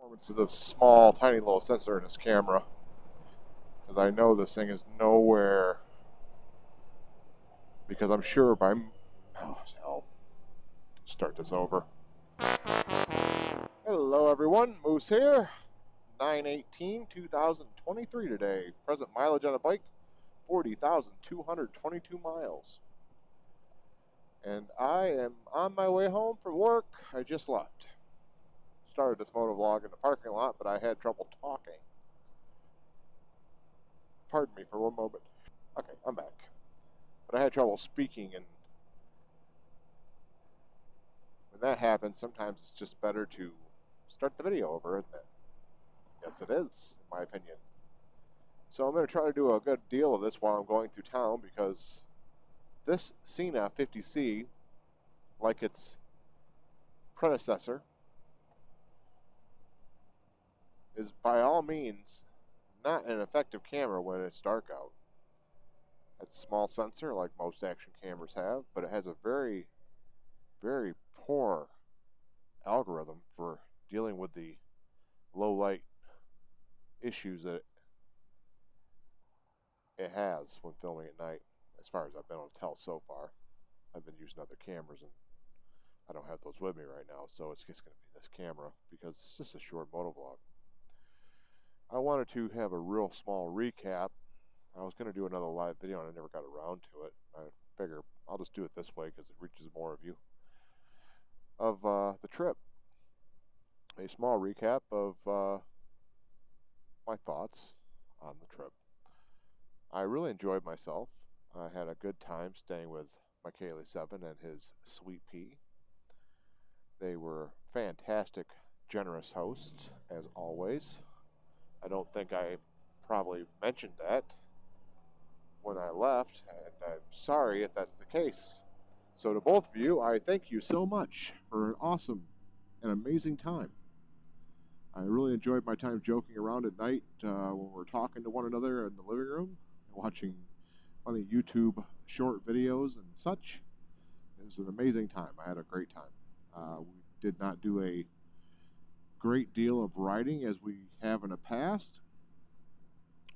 Performance of the small, tiny little sensor in this camera, because I know this thing is nowhere. Because I'm sure if I'm, oh hell, start this over. Hello everyone, Moose here. 9/18/2023 today. Present mileage on a bike, 40,222 miles. And I am on my way home from work. I just left. Started this motovlog in the parking lot, but I had trouble talking. Pardon me for one moment. Okay, I'm back. But I had trouble speaking, and when that happens, sometimes it's just better to start the video over, isn't it? Yes, it is, in my opinion. So I'm going to try to do a good deal of this while I'm going through town, because this Sena 50C, like its predecessor, is by all means not an effective camera when it's dark out. It's a small sensor like most action cameras have, but it has a very, very poor algorithm for dealing with the low light issues that it has when filming at night, as far as I've been able to tell so far. I've been using other cameras and I don't have those with me right now, so it's just going to be this camera because it's just a short motovlog. I wanted to have a real small recap. I was going to do another live video and I never got around to it. I figure I'll just do it this way because it reaches more of you. Of the trip. A small recap of my thoughts on the trip. I really enjoyed myself. I had a good time staying with Michaeli 7 and his sweet pea. They were fantastic, generous hosts, as always. I don't think I probably mentioned that when I left, and I'm sorry if that's the case. So to both of you, I thank you so much for an awesome and amazing time. I really enjoyed my time joking around at night when we're talking to one another in the living room and watching funny YouTube short videos and such. It was an amazing time. I had a great time. We did not do a great deal of riding as we have in the past.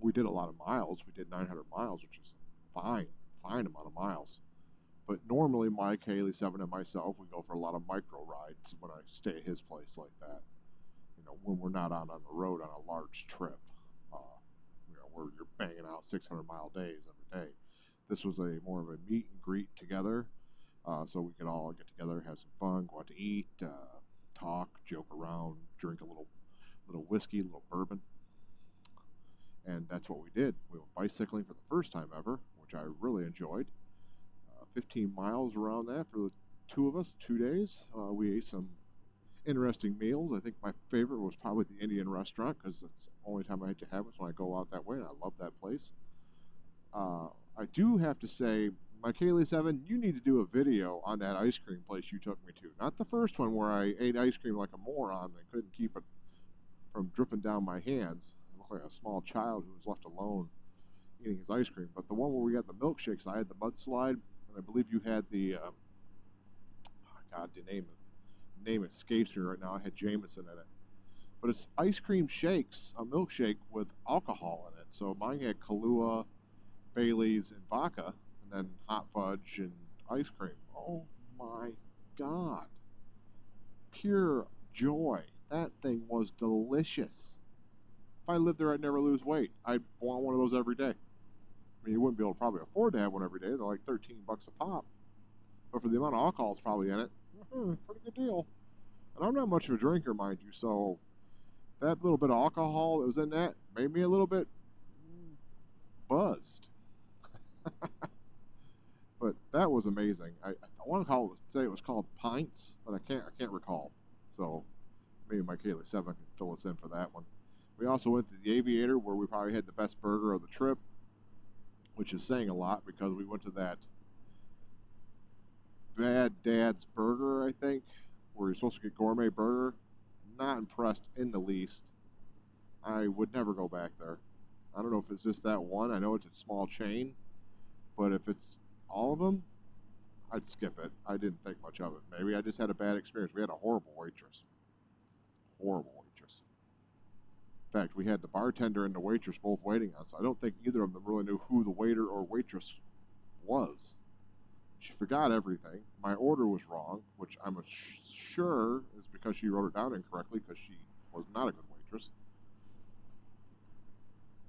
We did a lot of miles. We did 900 miles, which is fine amount of miles. But normally, Mike, Haley, Seven, and myself, we go for a lot of micro rides when I stay at his place like that. You know, when we're not out on the road on a large trip, where you're banging out 600-mile days every day. This was a more of a meet and greet together, so we could all get together, have some fun, go out to eat, talk, joke around, drink a little whiskey, a little bourbon. And that's what we did. We went bicycling for the first time ever, which I really enjoyed. 15 miles around that for the two of us, 2 days. We ate some interesting meals. I think my favorite was probably the Indian restaurant because that's the only time I had to have it when I go out that way, and I love that place. I do have to say, Michaeli 7, you need to do a video on that ice cream place you took me to. Not the first one where I ate ice cream like a moron and couldn't keep it from dripping down my hands. I looked like a small child who was left alone eating his ice cream. But the one where we got the milkshakes, I had the mudslide, and I believe you had the, God, the name escapes me right now. I had Jameson in it. But it's ice cream shakes, a milkshake with alcohol in it. So mine had Kahlua, Bailey's, and vodka, and then hot fudge and ice cream. Oh my God. Pure joy. That thing was delicious. If I lived there, I'd never lose weight. I'd want one of those every day. I mean, you wouldn't be able to probably afford to have one every day. They're like $13 a pop. But for the amount of alcohol that's probably in it, pretty good deal. And I'm not much of a drinker, mind you, so that little bit of alcohol that was in that made me a little bit buzzed. But that was amazing. I want to say it was called Pints, but I can't recall. So maybe my Kayla 7 can fill us in for that one. We also went to the Aviator, where we probably had the best burger of the trip, which is saying a lot because we went to that Bad Dad's Burger, I think, where you're supposed to get gourmet burger. Not impressed in the least. I would never go back there. I don't know if it's just that one. I know it's a small chain, but if it's all of them, I'd skip it. I didn't think much of it. Maybe I just had a bad experience. We had a horrible waitress. Horrible waitress. fact, we had the bartender and the waitress both waiting on us. I don't think either of them really knew who the waiter or waitress was. She forgot everything. My order was wrong, which I'm sure is because she wrote it down incorrectly because she was not a good waitress.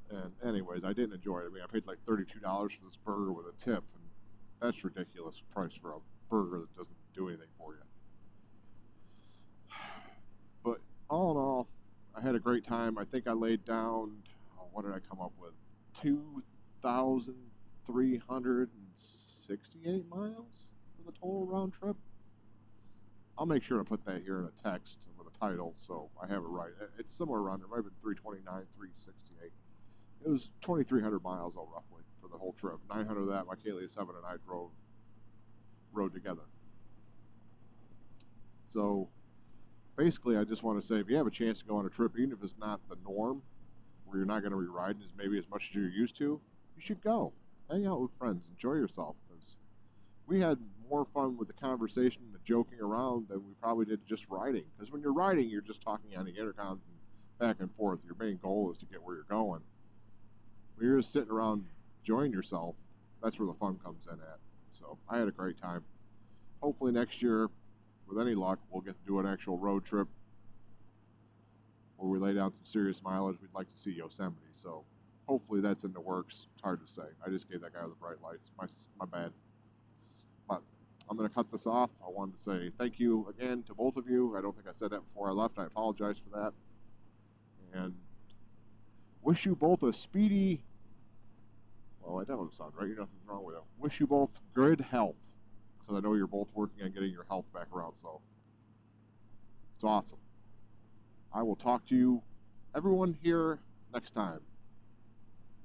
And anyways, I didn't enjoy it. I mean, I paid like $32 for this burger with a tip, and that's ridiculous price for a burger that doesn't do anything for you. But all in all, I had a great time. I think I laid down, what did I come up with? 2,368 miles for the total round trip. I'll make sure to put that here in a text with a title so I have it right. It's somewhere around there. It might have been 329, 368. It was 2,300 miles, though, roughly, for the whole trip. 900 of that, my Kalia 7 and I rode together. So basically, I just want to say, if you have a chance to go on a trip, even if it's not the norm, where you're not going to be riding maybe as much as you're used to, you should go. Hang out with friends. Enjoy yourself. Because we had more fun with the conversation and the joking around than we probably did just riding. Because when you're riding, you're just talking on the intercom back and forth. Your main goal is to get where you're going. When you're just sitting around enjoying yourself, that's where the fun comes in at. So I had a great time. Hopefully next year, with any luck, we'll get to do an actual road trip where we lay down some serious mileage. We'd like to see Yosemite, so hopefully that's in the works. It's hard to say. I just gave that guy with the bright lights. My bad. But I'm going to cut this off. I wanted to say thank you again to both of you. I don't think I said that before I left. I apologize for that. And wish you both a speedy... Well, that doesn't sound right. Nothing's wrong with it. Wish you both good health, because I know you're both working on getting your health back around, so it's awesome. I will talk to you, everyone, here next time.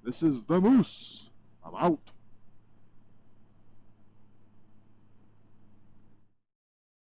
This is the Moose. I'm out.